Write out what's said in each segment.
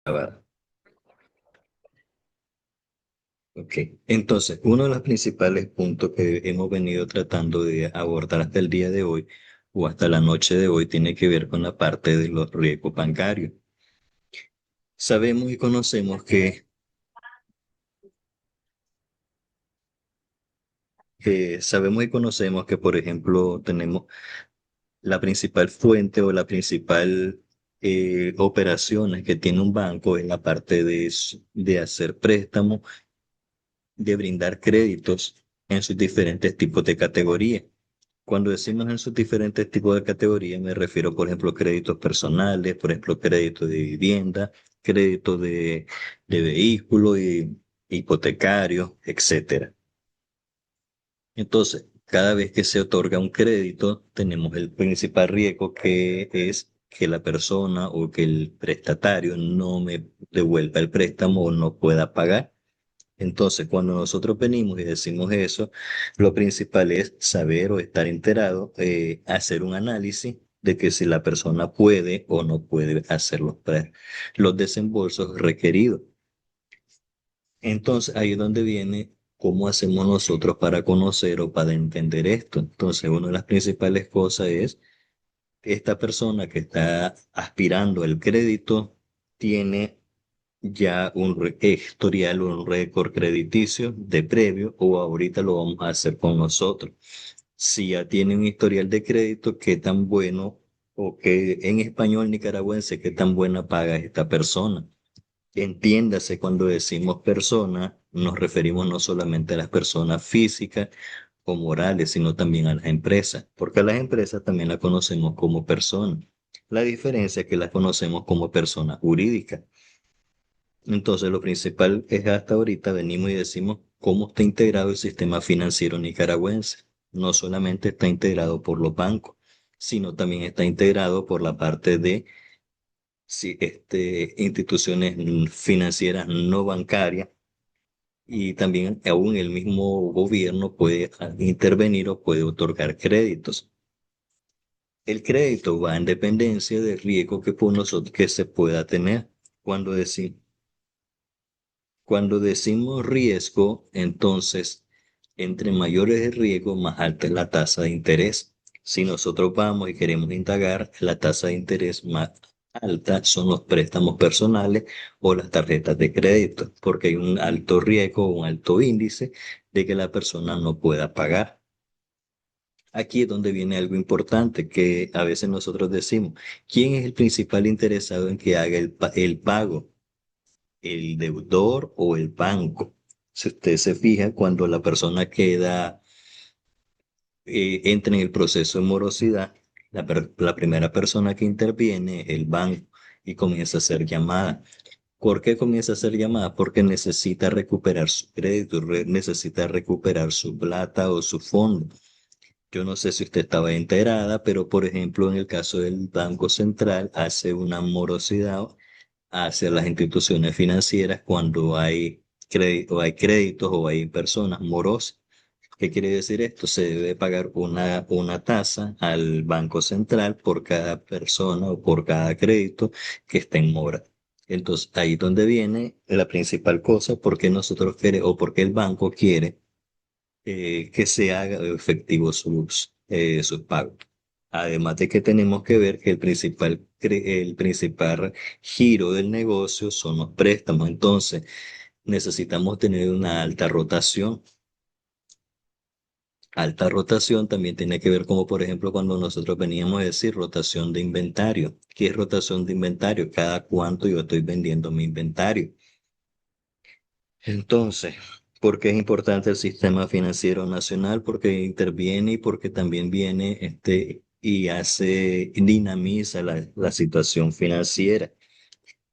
Grabar. Ok, entonces, uno de los principales puntos que hemos venido tratando de abordar hasta el día de hoy o hasta la noche de hoy tiene que ver con la parte de los riesgos bancarios. Sabemos y conocemos sabemos y conocemos que, por ejemplo, tenemos la principal fuente o la principal operaciones que tiene un banco en la parte de hacer préstamos, de brindar créditos en sus diferentes tipos de categorías. Cuando decimos en sus diferentes tipos de categorías, me refiero, por ejemplo, créditos personales, por ejemplo, crédito de vivienda, crédito de vehículo y hipotecario, etcétera. Entonces, cada vez que se otorga un crédito, tenemos el principal riesgo que es que la persona o que el prestatario no me devuelva el préstamo o no pueda pagar. Entonces, cuando nosotros venimos y decimos eso, lo principal es saber o estar enterado, hacer un análisis de que si la persona puede o no puede hacer los desembolsos requeridos. Entonces, ahí es donde viene cómo hacemos nosotros para conocer o para entender esto. Entonces, una de las principales cosas es esta persona que está aspirando al crédito tiene ya un historial o un récord crediticio de previo o ahorita lo vamos a hacer con nosotros. Si ya tiene un historial de crédito, qué tan bueno o qué en español nicaragüense, qué tan buena paga esta persona. Entiéndase, cuando decimos persona, nos referimos no solamente a las personas físicas o morales, sino también a las empresas, porque a las empresas también las conocemos como personas. La diferencia es que las conocemos como personas jurídicas. Entonces, lo principal es hasta ahorita venimos y decimos cómo está integrado el sistema financiero nicaragüense. No solamente está integrado por los bancos, sino también está integrado por la parte de instituciones financieras no bancarias, y también aún el mismo gobierno puede intervenir o puede otorgar créditos. El crédito va en dependencia del riesgo que por nosotros que se pueda tener. Cuando decimos Cuando decimos riesgo, entonces, entre mayores el riesgo, más alta es la tasa de interés. Si nosotros vamos y queremos indagar, la tasa de interés más alta son los préstamos personales o las tarjetas de crédito, porque hay un alto riesgo, un alto índice de que la persona no pueda pagar. Aquí es donde viene algo importante que a veces nosotros decimos: ¿quién es el principal interesado en que haga el pago? ¿El deudor o el banco? Si usted se fija, cuando la persona entra en el proceso de morosidad, la primera persona que interviene es el banco y comienza a hacer llamada. ¿Por qué comienza a hacer llamada? Porque necesita recuperar su crédito, necesita recuperar su plata o su fondo. Yo no sé si usted estaba enterada, pero por ejemplo, en el caso del Banco Central, hace una morosidad hacia las instituciones financieras cuando hay créditos o hay personas morosas. ¿Qué quiere decir esto? Se debe pagar una tasa al Banco Central por cada persona o por cada crédito que esté en mora. Entonces, ahí es donde viene la principal cosa, porque nosotros queremos, o porque el banco quiere que se haga efectivo sus pagos. Además de que tenemos que ver que el principal giro del negocio son los préstamos. Entonces, necesitamos tener una alta rotación. Alta rotación también tiene que ver como, por ejemplo, cuando nosotros veníamos a decir rotación de inventario. ¿Qué es rotación de inventario? Cada cuánto yo estoy vendiendo mi inventario. Entonces, ¿por qué es importante el sistema financiero nacional? Porque interviene y porque también viene y dinamiza la situación financiera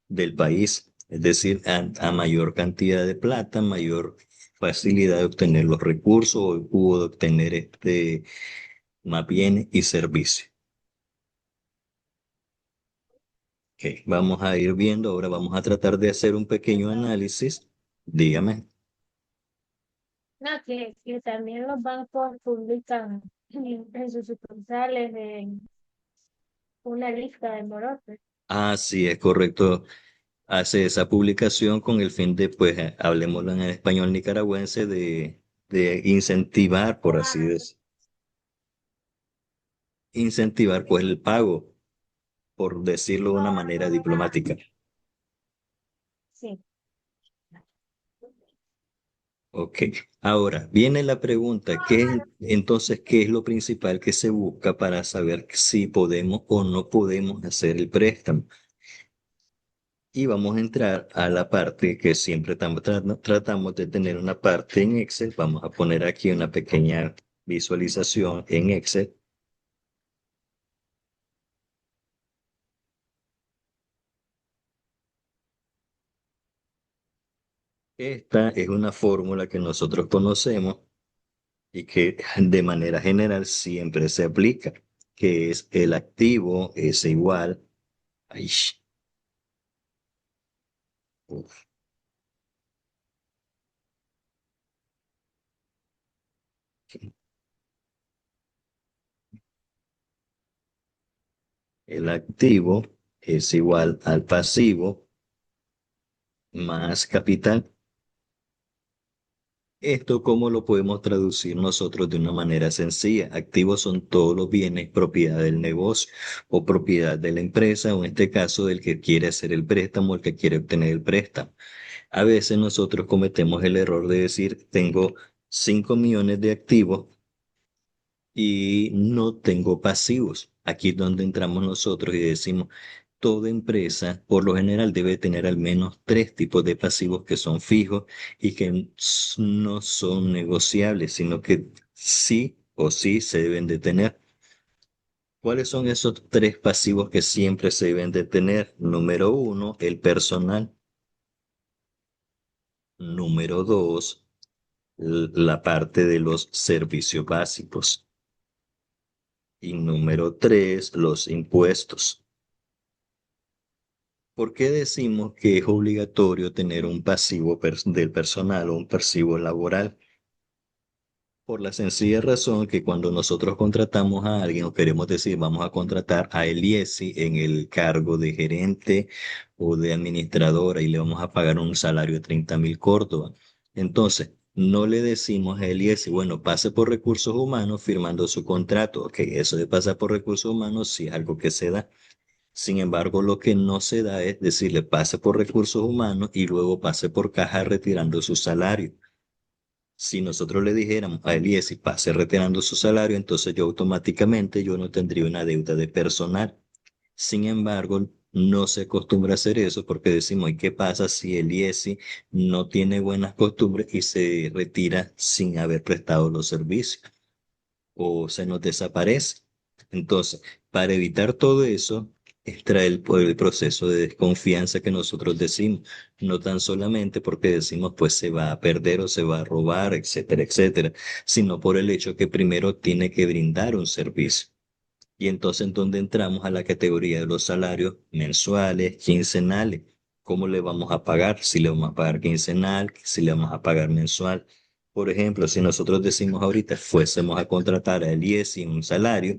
del país. Es decir, a mayor cantidad de plata, mayor facilidad de obtener los recursos o de obtener más bienes y servicios. Ok, vamos a ir viendo, ahora vamos a tratar de hacer un pequeño análisis. Dígame. No, que también los bancos publican en sus sucursales una lista de morosos. Ah, sí, es correcto. hace esa publicación con el fin de, pues, hablemoslo en español nicaragüense, de incentivar, por así Ah, decirlo, incentivar pues el pago, por decirlo de una manera diplomática. sí. Ok, ahora viene la pregunta, entonces, ¿qué es lo principal que se busca para saber si podemos o no podemos hacer el préstamo? Y vamos a entrar a la parte que siempre tratamos de tener una parte en Excel. Vamos a poner aquí una pequeña visualización en Excel. Esta es una fórmula que nosotros conocemos y que de manera general siempre se aplica, que es el activo es igual, ay, uf, el activo es igual al pasivo más capital. Esto, ¿cómo lo podemos traducir nosotros de una manera sencilla? Activos son todos los bienes propiedad del negocio o propiedad de la empresa, o en este caso del que quiere hacer el préstamo, el que quiere obtener el préstamo. A veces nosotros cometemos el error de decir, tengo 5 millones de activos y no tengo pasivos. Aquí es donde entramos nosotros y decimos, toda empresa por lo general debe tener al menos tres tipos de pasivos que son fijos y que no son negociables, sino que sí o sí se deben de tener. ¿Cuáles son esos tres pasivos que siempre se deben de tener? Número uno, el personal. Número dos, la parte de los servicios básicos. Y número tres, los impuestos. ¿Por qué decimos que es obligatorio tener un pasivo del personal o un pasivo laboral? Por la sencilla razón que cuando nosotros contratamos a alguien o queremos decir vamos a contratar a Eliesi en el cargo de gerente o de administradora y le vamos a pagar un salario de 30.000 córdobas. Entonces, no le decimos a Eliesi, bueno, pase por recursos humanos firmando su contrato. Ok, eso de pasar por recursos humanos sí es algo que se da. Sin embargo, lo que no se da es decirle pase por recursos humanos y luego pase por caja retirando su salario. Si nosotros le dijéramos a Elías y pase retirando su salario, entonces yo automáticamente yo no tendría una deuda de personal. Sin embargo, no se acostumbra a hacer eso porque decimos, ¿y qué pasa si Eliesi no tiene buenas costumbres y se retira sin haber prestado los servicios o se nos desaparece? Entonces, para evitar todo eso, extrae el proceso de desconfianza que nosotros decimos, no tan solamente porque decimos pues se va a perder o se va a robar, etcétera, etcétera, sino por el hecho que primero tiene que brindar un servicio. Y entonces, ¿en dónde entramos a la categoría de los salarios mensuales, quincenales? ¿Cómo le vamos a pagar? Si le vamos a pagar quincenal, si le vamos a pagar mensual. Por ejemplo, si nosotros decimos ahorita fuésemos a contratar a Elías en un salario,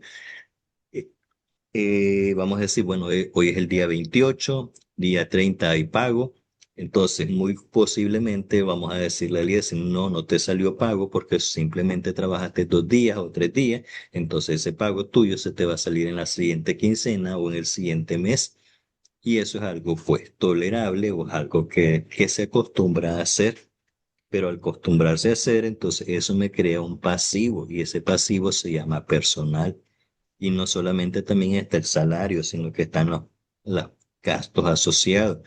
eh, vamos a decir, bueno, hoy es el día 28, día 30 hay pago. Entonces, muy posiblemente vamos a decirle a Elías, no, no te salió pago porque simplemente trabajaste 2 días o 3 días. Entonces, ese pago tuyo se te va a salir en la siguiente quincena o en el siguiente mes. Y eso es algo, pues, tolerable o es algo que se acostumbra a hacer. Pero al acostumbrarse a hacer, entonces eso me crea un pasivo y ese pasivo se llama personal. Y no solamente también está el salario, sino que están los gastos asociados.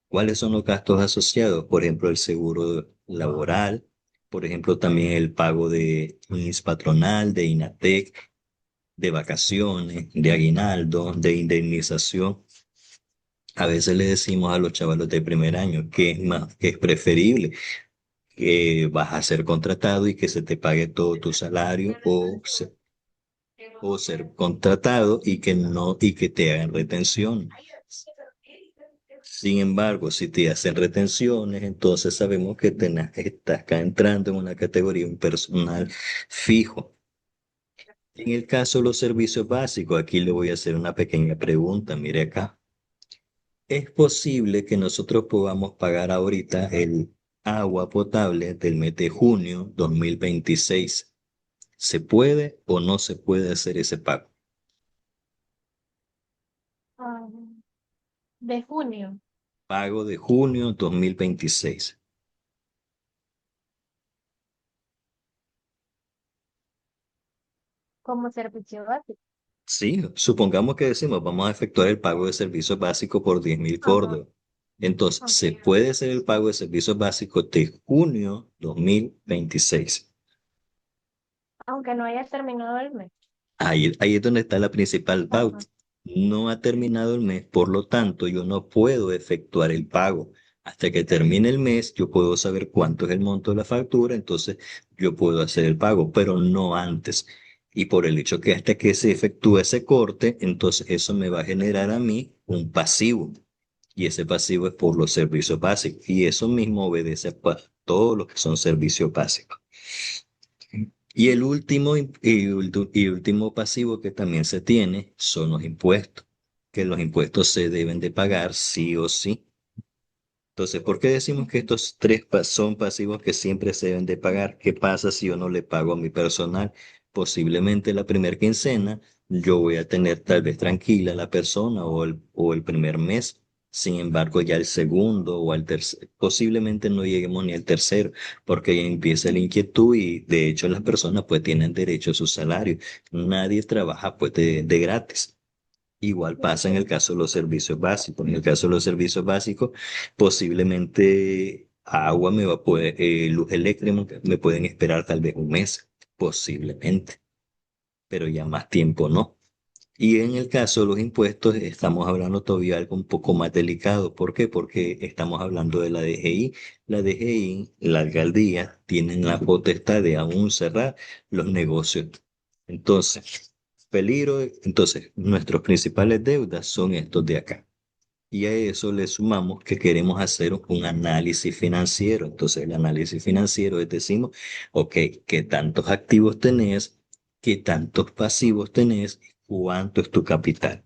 ¿Cuáles son los gastos asociados? Por ejemplo, el seguro laboral, por ejemplo, también el pago de INS patronal, de INATEC, de vacaciones, de aguinaldo, de indemnización. A veces le decimos a los chavalos de primer año que es más, que es preferible que vas a ser contratado y que se te pague todo tu salario o ser contratado y que no, y que te hagan retención. Sin embargo, si te hacen retenciones, entonces sabemos que estás acá entrando en una categoría, un personal fijo. En el caso de los servicios básicos, aquí le voy a hacer una pequeña pregunta. Mire acá. Es posible que nosotros podamos pagar ahorita el agua potable del mes de junio 2026. ¿Se puede o no se puede hacer ese pago? Ah, de junio, Pago de junio 2026. como servicio básico. Sí, supongamos que decimos, vamos a efectuar el pago de servicios básicos por 10.000 Ajá, córdobas. Entonces, ok. se puede hacer el pago de servicios básicos de junio 2026. Aunque no haya terminado el mes. Ahí es donde está la principal pauta. Ajá. No ha terminado el mes, por lo tanto, yo no puedo efectuar el pago. Hasta que termine el mes, yo puedo saber cuánto es el monto de la factura, entonces yo puedo hacer el pago, pero no antes. Y por el hecho que hasta que se efectúe ese corte, entonces eso me va a generar a mí un pasivo. Y ese pasivo es por los servicios básicos. Y eso mismo obedece a todos los que son servicios básicos. Y el último y último pasivo que también se tiene son los impuestos, que los impuestos se deben de pagar sí o sí. Entonces, ¿por qué decimos que estos tres son pasivos que siempre se deben de pagar? ¿Qué pasa si yo no le pago a mi personal? Posiblemente la primera quincena yo voy a tener tal vez tranquila la persona o el primer mes. Sin embargo, ya el segundo o al tercer, posiblemente no lleguemos ni al tercero, porque ya empieza la inquietud y de hecho las personas pues tienen derecho a su salario. Nadie trabaja pues de gratis. Igual pasa en el caso de los servicios básicos. En el caso de los servicios básicos, posiblemente agua me va a poder, luz eléctrica me pueden esperar tal vez un mes, posiblemente, pero ya más tiempo no. Y en el caso de los impuestos, estamos hablando todavía de algo un poco más delicado. ¿Por qué? Porque estamos hablando de la DGI. La DGI, la alcaldía, tienen la potestad de aún cerrar los negocios. Entonces, peligro, entonces, nuestros principales deudas son estos de acá. Y a eso le sumamos que queremos hacer un análisis financiero. Entonces, el análisis financiero es decimos, ok, ¿qué tantos activos tenés? ¿Qué tantos pasivos tenés? ¿Cuánto es tu capital?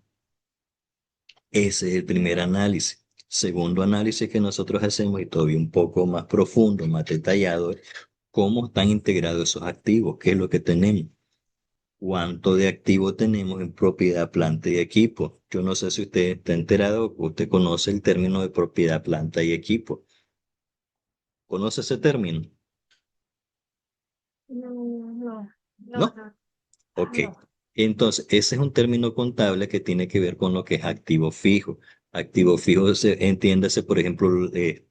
Ese es el primer análisis. Segundo análisis que nosotros hacemos y todavía un poco más profundo, más detallado, es cómo están integrados esos activos, qué es lo que tenemos, cuánto de activo tenemos en propiedad, planta y equipo. Yo no sé si usted está enterado, usted conoce el término de propiedad, planta y equipo. ¿Conoce ese término? No, no, ¿No? no, Ok. no. Entonces, ese es un término contable que tiene que ver con lo que es activo fijo. Activo fijo entiéndase, por ejemplo,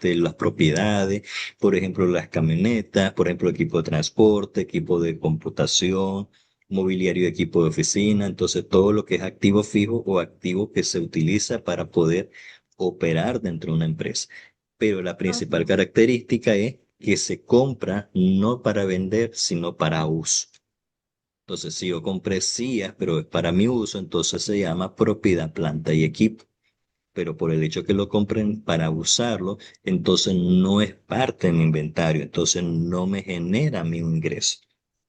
las propiedades, por ejemplo, las camionetas, por ejemplo, equipo de transporte, equipo de computación, mobiliario y equipo de oficina. Entonces, todo lo que es activo fijo o activo que se utiliza para poder operar dentro de una empresa. Pero la principal Ajá. característica es que se compra no para vender, sino para uso. Entonces, si yo compré sillas, pero es para mi uso, entonces se llama propiedad, planta y equipo. Pero por el hecho que lo compren para usarlo, entonces no es parte de mi inventario, entonces no me genera mi ingreso,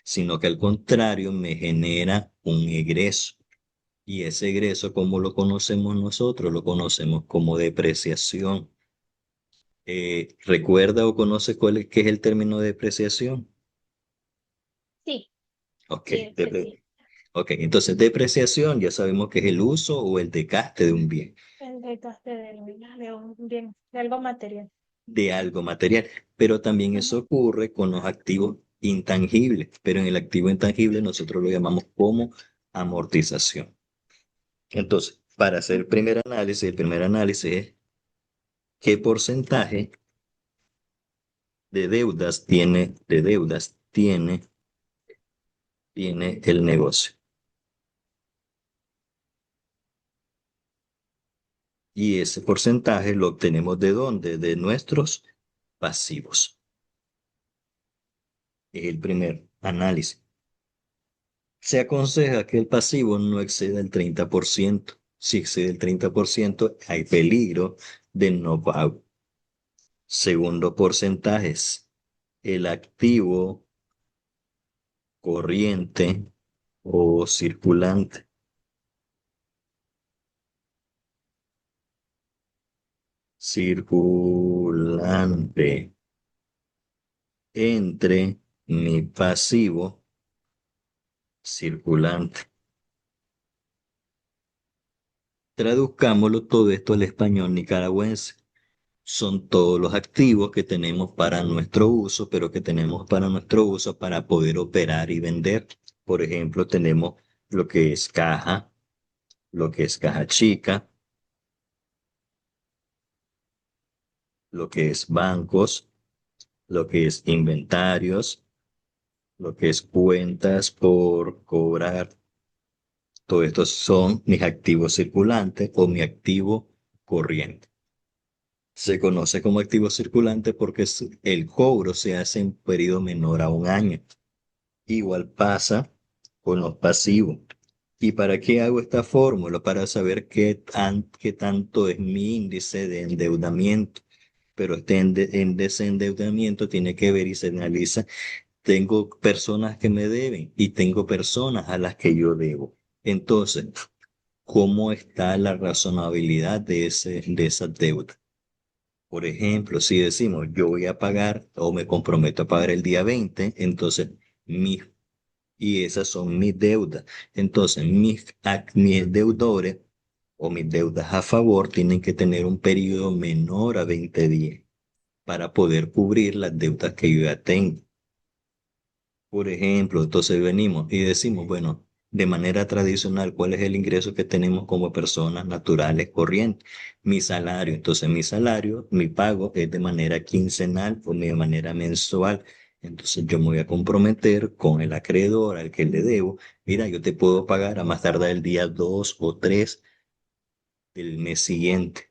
sino que al contrario me genera un egreso. Y ese egreso, ¿cómo lo conocemos nosotros? Lo conocemos como depreciación. ¿Recuerda o conoce qué es el término de depreciación? Sí, Ok, sí, ese sí. ok, entonces depreciación ya sabemos que es el uso o el desgaste de un bien, El desgaste de un bien, de algo material. de algo material, pero también eso Ujú. ocurre con los activos intangibles, pero en el activo intangible nosotros lo llamamos como amortización. Entonces, para hacer el primer análisis es qué porcentaje de deudas tiene el negocio. Y ese porcentaje lo obtenemos ¿de dónde? De nuestros pasivos. Es el primer análisis. Se aconseja que el pasivo no exceda el 30%. Si excede el 30%, hay peligro de no pago. Segundo porcentaje es el activo corriente o circulante. circulante entre mi pasivo circulante. Traduzcámoslo todo esto al español nicaragüense. Son todos los activos que tenemos para nuestro uso, pero que tenemos para nuestro uso para poder operar y vender. Por ejemplo, tenemos lo que es caja, lo que es caja chica, lo que es bancos, lo que es inventarios, lo que es cuentas por cobrar. Todos estos son mis activos circulantes o mi activo corriente. Se conoce como activo circulante porque el cobro se hace en periodo menor a un año. Igual pasa con los pasivos. ¿Y para qué hago esta fórmula? Para saber qué tanto es mi índice de endeudamiento. Pero este índice de endeudamiento tiene que ver y se analiza. Tengo personas que me deben y tengo personas a las que yo debo. Entonces, ¿cómo está la razonabilidad de esa deuda? Por ejemplo, si decimos yo voy a pagar o me comprometo a pagar el día 20, entonces mis y esas son mis deudas. Entonces, mis deudores o mis deudas a favor tienen que tener un periodo menor a 20 días para poder cubrir las deudas que yo ya tengo. Por ejemplo, entonces venimos y decimos, bueno, de manera tradicional, ¿cuál es el ingreso que tenemos como personas naturales corrientes? Mi salario. Entonces, mi salario, mi pago es de manera quincenal o de manera mensual. Entonces, yo me voy a comprometer con el acreedor al que le debo. Mira, yo te puedo pagar a más tardar el día 2 o 3 del mes siguiente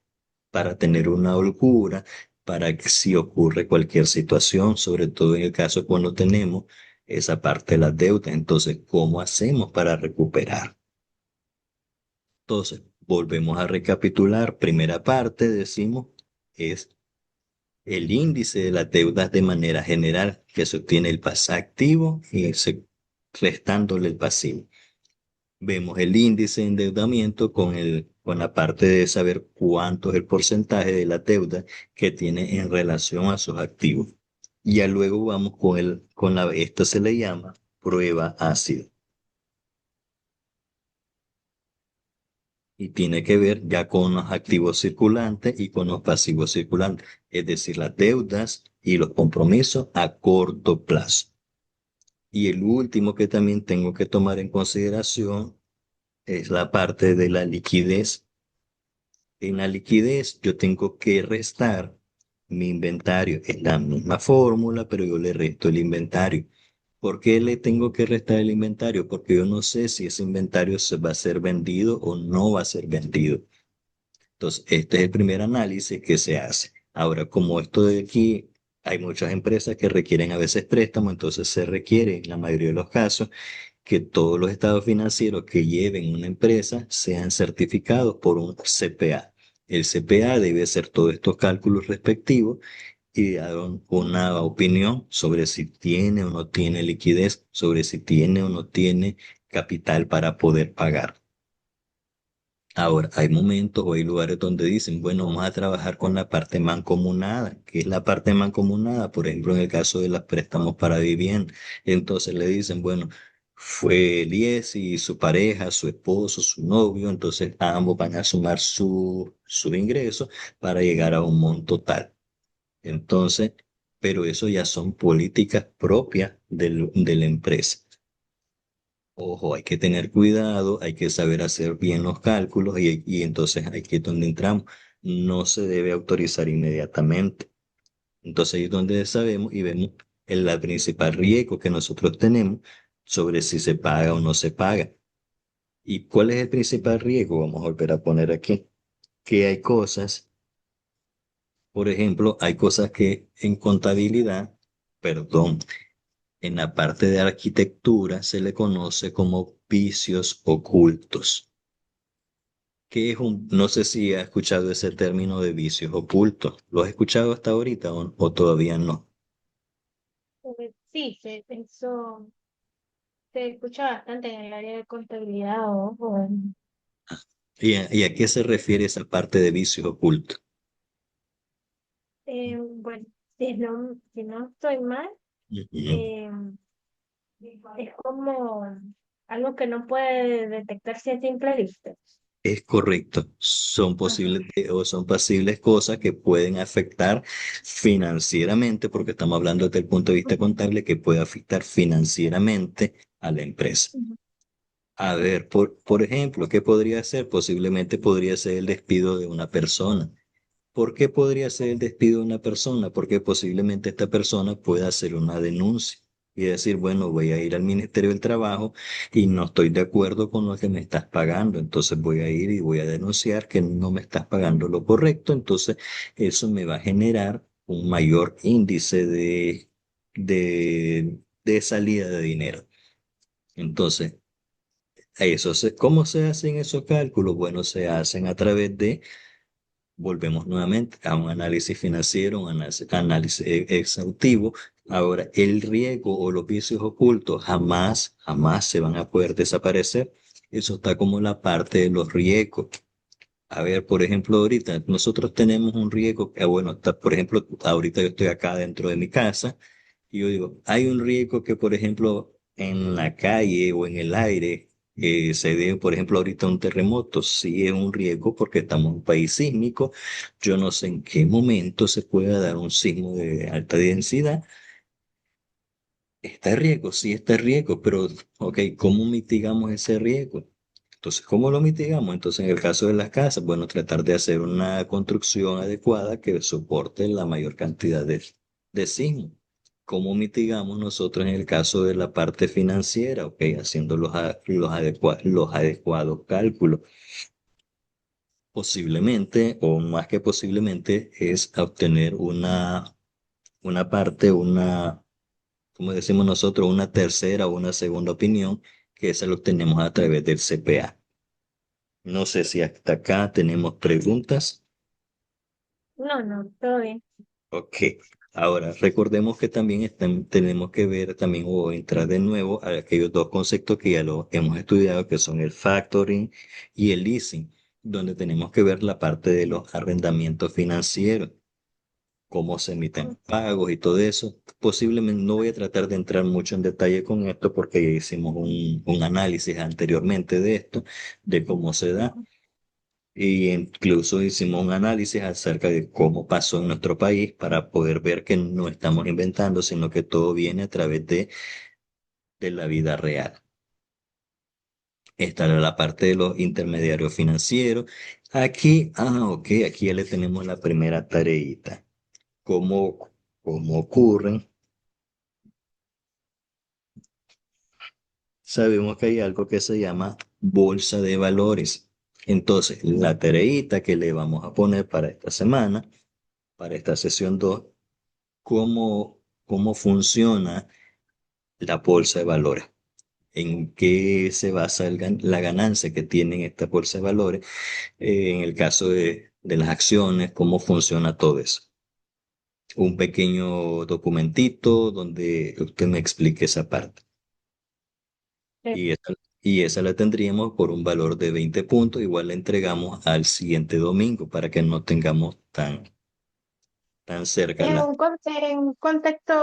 para tener una holgura, para que si ocurre cualquier situación, sobre todo en el caso cuando tenemos esa parte de la deuda. Entonces, ¿cómo hacemos para recuperar? Entonces, volvemos a recapitular. Primera parte, decimos, es el índice de las deudas de manera general, que se obtiene el activo y restándole el pasivo. Vemos el índice de endeudamiento con la parte de saber cuánto es el porcentaje de la deuda que tiene en relación a sus activos. Y ya luego vamos esto se le llama prueba ácida. Y tiene que ver ya con los activos circulantes y con los pasivos circulantes, es decir, las deudas y los compromisos a corto plazo. Y el último que también tengo que tomar en consideración es la parte de la liquidez. En la liquidez yo tengo que restar mi inventario. Es la misma fórmula, pero yo le resto el inventario. ¿Por qué le tengo que restar el inventario? Porque yo no sé si ese inventario se va a ser vendido o no va a ser vendido. Entonces, este es el primer análisis que se hace. Ahora, como esto de aquí, hay muchas empresas que requieren a veces préstamos, entonces se requiere, en la mayoría de los casos, que todos los estados financieros que lleven una empresa sean certificados por un CPA. El CPA debe hacer todos estos cálculos respectivos y dar una opinión sobre si tiene o no tiene liquidez, sobre si tiene o no tiene capital para poder pagar. Ahora, hay momentos o hay lugares donde dicen, bueno, vamos a trabajar con la parte mancomunada. ¿Qué es la parte mancomunada? Por ejemplo, en el caso de los préstamos para vivienda. Entonces le dicen, bueno, fue Elías y su pareja, su esposo, su novio, entonces ambos van a sumar su ingreso para llegar a un monto tal. Entonces, pero eso ya son políticas propias de la empresa. Ojo, hay que tener cuidado, hay que saber hacer bien los cálculos y entonces aquí es donde entramos. No se debe autorizar inmediatamente. Entonces ahí es donde sabemos y vemos la principal riesgo que nosotros tenemos sobre si se paga o no se paga. ¿Y cuál es el principal riesgo? Vamos a volver a poner aquí que hay cosas, por ejemplo, hay cosas que en contabilidad, perdón, en la parte de arquitectura se le conoce como vicios ocultos. ¿Qué es no sé si has escuchado ese término de vicios ocultos? ¿Lo has escuchado hasta ahorita o todavía no? Sí, eso se escucha bastante en el área de contabilidad o ¿Y a qué se refiere esa parte de vicios ocultos? Bueno, si no estoy mal, Ujú. eh, es como algo que no puede detectarse a simple vista. Es correcto. Son Ajá. posibles o son posibles cosas que pueden afectar financieramente, porque estamos hablando desde el punto de vista Ujú, contable, que puede afectar financieramente a la empresa. ujú, A ver, por ejemplo, ¿qué podría ser? Posiblemente podría ser el despido de una persona. ¿Por qué podría ser el despido de una persona? Porque posiblemente esta persona pueda hacer una denuncia y decir, bueno, voy a ir al Ministerio del Trabajo y no estoy de acuerdo con lo que me estás pagando. Entonces voy a ir y voy a denunciar que no me estás pagando lo correcto. Entonces eso me va a generar un mayor índice de salida de dinero. Entonces, ¿cómo se hacen esos cálculos? Bueno, se hacen a través de volvemos nuevamente a un análisis financiero, un análisis exhaustivo. Ahora, el riesgo o los vicios ocultos jamás se van a poder desaparecer. Eso está como la parte de los riesgos. A ver, por ejemplo, ahorita nosotros tenemos un riesgo, bueno, por ejemplo, ahorita yo estoy acá dentro de mi casa y yo digo, hay un riesgo que, por ejemplo, en la calle o en el aire se dé, por ejemplo, ahorita un terremoto. Sí es un riesgo porque estamos en un país sísmico. Yo no sé en qué momento se pueda dar un sismo de alta densidad. Está en riesgo, sí está en riesgo, pero, ok, ¿cómo mitigamos ese riesgo? Entonces, ¿cómo lo mitigamos? Entonces, en el caso de las casas, bueno, tratar de hacer una construcción adecuada que soporte la mayor cantidad de sismos. ¿Cómo mitigamos nosotros en el caso de la parte financiera? Ok, haciendo los adecuados cálculos. Posiblemente, o más que posiblemente, es obtener una parte, como decimos nosotros, una tercera o una segunda opinión, que esa lo obtenemos a través del CPA. No sé si hasta acá tenemos preguntas. No, no, todo bien. Ok. Ahora, recordemos que también tenemos que ver también o entrar de nuevo a aquellos dos conceptos que ya lo hemos estudiado, que son el factoring y el leasing, donde tenemos que ver la parte de los arrendamientos financieros, cómo se emiten pagos y todo eso. Posiblemente no voy a tratar de entrar mucho en detalle con esto porque ya hicimos un análisis anteriormente de esto, de cómo se da. Y incluso hicimos un análisis acerca de cómo pasó en nuestro país para poder ver que no estamos inventando, sino que todo viene a través de la vida real. Esta era la parte de los intermediarios financieros. Aquí, ok, aquí ya le tenemos la primera tareita. ¿Cómo ocurren? Sabemos que hay algo que se llama bolsa de valores. Entonces, la tareita que le vamos a poner para esta semana, para esta sesión 2, cómo funciona la bolsa de valores, en qué se basa la ganancia que tienen esta bolsa de valores, en el caso de las acciones, cómo funciona todo eso. Un pequeño documentito donde usted me explique esa parte. Eh, Y esa la tendríamos por un valor de 20 puntos. Igual la entregamos al siguiente domingo para que no tengamos tan cerca Es la... en un contexto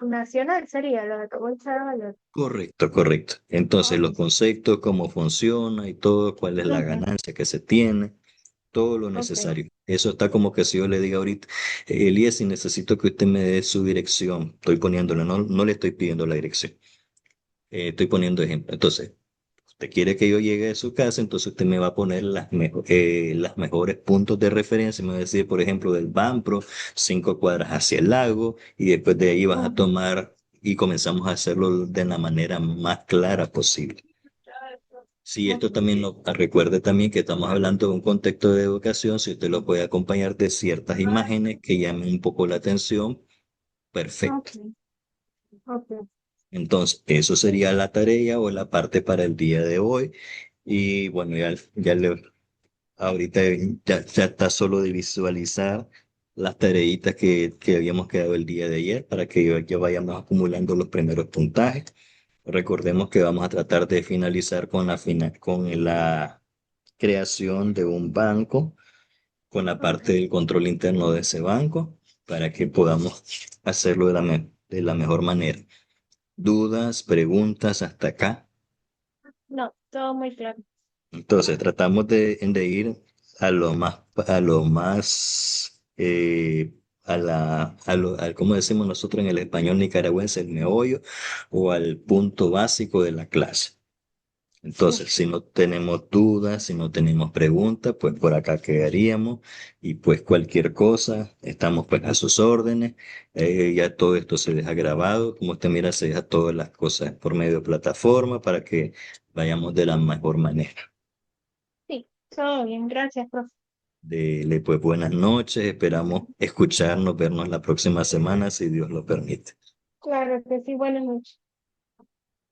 nacional, sería lo de bolsa de valores. Correcto, correcto. Entonces, Ok. los conceptos, cómo funciona y todo, cuál es la Ujú, ganancia que se tiene, todo lo ok. necesario. Eso está como que si yo le diga ahorita, Elías, si necesito que usted me dé su dirección, estoy poniéndole, no le estoy pidiendo la dirección, estoy poniendo ejemplo. Entonces, usted quiere que yo llegue a su casa, entonces usted me va a poner las mejores puntos de referencia. Me va a decir, por ejemplo, del Banpro, 5 cuadras hacia el lago, y después de ahí vas a Ujú, tomar y comenzamos a hacerlo de la manera más clara posible. Sí, esto ujú, también recuerde también que estamos hablando de un contexto de educación. Si usted lo puede acompañar de ciertas imágenes que llamen un poco la atención, perfecto. ok, ok. Entonces, eso sería la tarea o la parte para el día de hoy. Y bueno, ahorita ya está solo de visualizar las tareitas que habíamos quedado el día de ayer para que ya vayamos acumulando los primeros puntajes. Recordemos que vamos a tratar de finalizar con la creación de un banco, con la parte del control interno de ese banco. para que podamos hacerlo de la mejor manera. ¿Dudas, preguntas hasta acá? No, todo muy claro. Entonces, tratamos de ir a lo más, ¿cómo decimos nosotros en el español nicaragüense, el meollo o al punto básico de la clase? Sí, Entonces, si no tenemos dudas, si no tenemos preguntas, pues por acá quedaríamos y pues cualquier cosa, estamos pues a sus órdenes. Ya todo esto se deja grabado, como usted mira, se deja todas las cosas por medio de plataforma para que vayamos de la mejor manera. sí, todo bien. Gracias, profe. Dele pues buenas noches, esperamos escucharnos, vernos la próxima semana si Dios lo permite. Claro que sí, buenas noches.